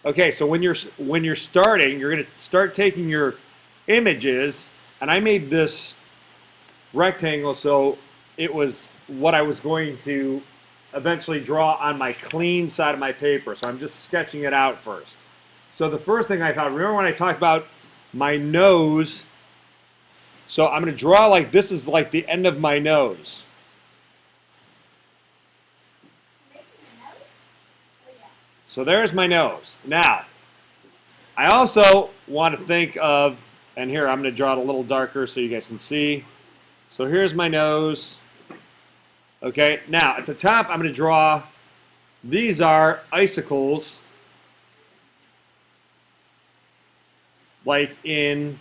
Okay, so when you're starting, you're going to start taking your images, and I made this rectangle so it was what I was going to eventually draw on my clean side of my paper. So I'm just sketching it out first. So the first thing I thought, remember when I talked about my nose? So I'm going to draw like this is like the end of my nose. So there's my nose. Now, I also want to think of, and here I'm going to draw it a little darker so you guys can see. So here's my nose. Okay, now at the top I'm going to draw, these are icicles, like in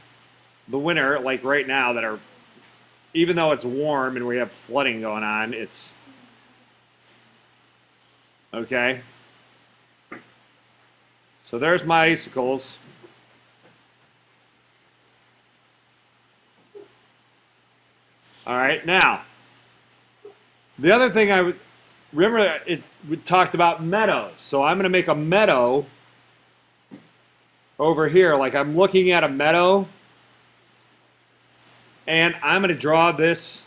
the winter, like right now, that are, even though it's warm and we have flooding going on, it's, okay. So there's my icicles. All right, now, the other thing I would, remember we talked about meadows. So I'm going to make a meadow over here, like I'm looking at a meadow, and I'm going to draw this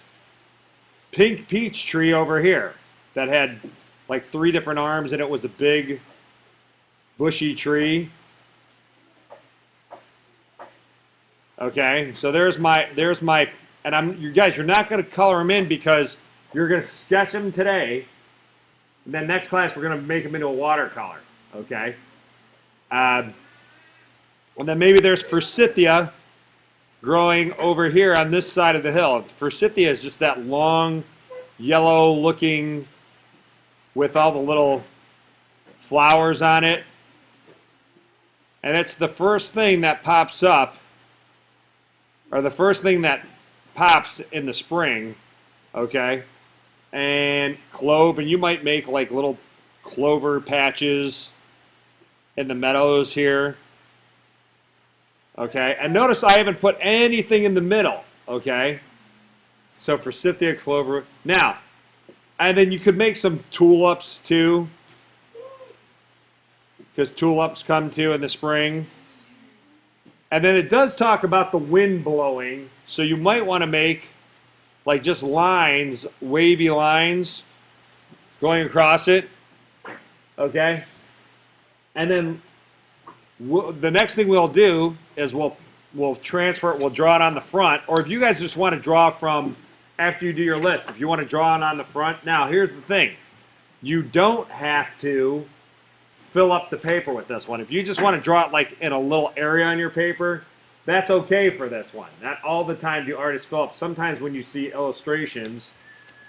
pink peach tree over here that had like 3 different arms, and it was a big bushy tree. Okay, so there's my, and you guys, you're not going to color them in because you're going to sketch them today, and then next class we're going to make them into a watercolor. Okay. And then maybe there's forsythia growing over here on this side of the hill. Forsythia is just that long, yellow-looking with all the little flowers on it. And it's the first thing that pops up, or the first thing that pops in the spring, okay? And clove, and you might make like little clover patches in the meadows here. Okay, and notice I haven't put anything in the middle, okay? So forsythia, clover. Now, and then you could make some tulips too, because tulips come too in the spring. And then it does talk about the wind blowing, so you might want to make like just lines, wavy lines going across it, okay? And then the next thing we'll do is we'll transfer it, we'll draw it on the front, or if you guys just want to draw from after you do your list, if you want to draw it on the front. Now, here's the thing. You don't have to fill up the paper with this one. If you just want to draw it like in a little area on your paper, that's okay for this one. Not all the time do artists fill up. Sometimes when you see illustrations,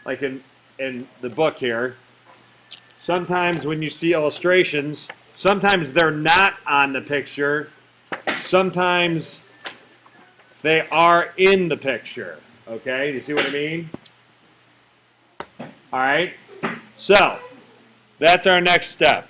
like in the book here, sometimes when you see illustrations, sometimes they're not on the picture. Sometimes they are in the picture. Okay, do you see what I mean? All right, so that's our next step.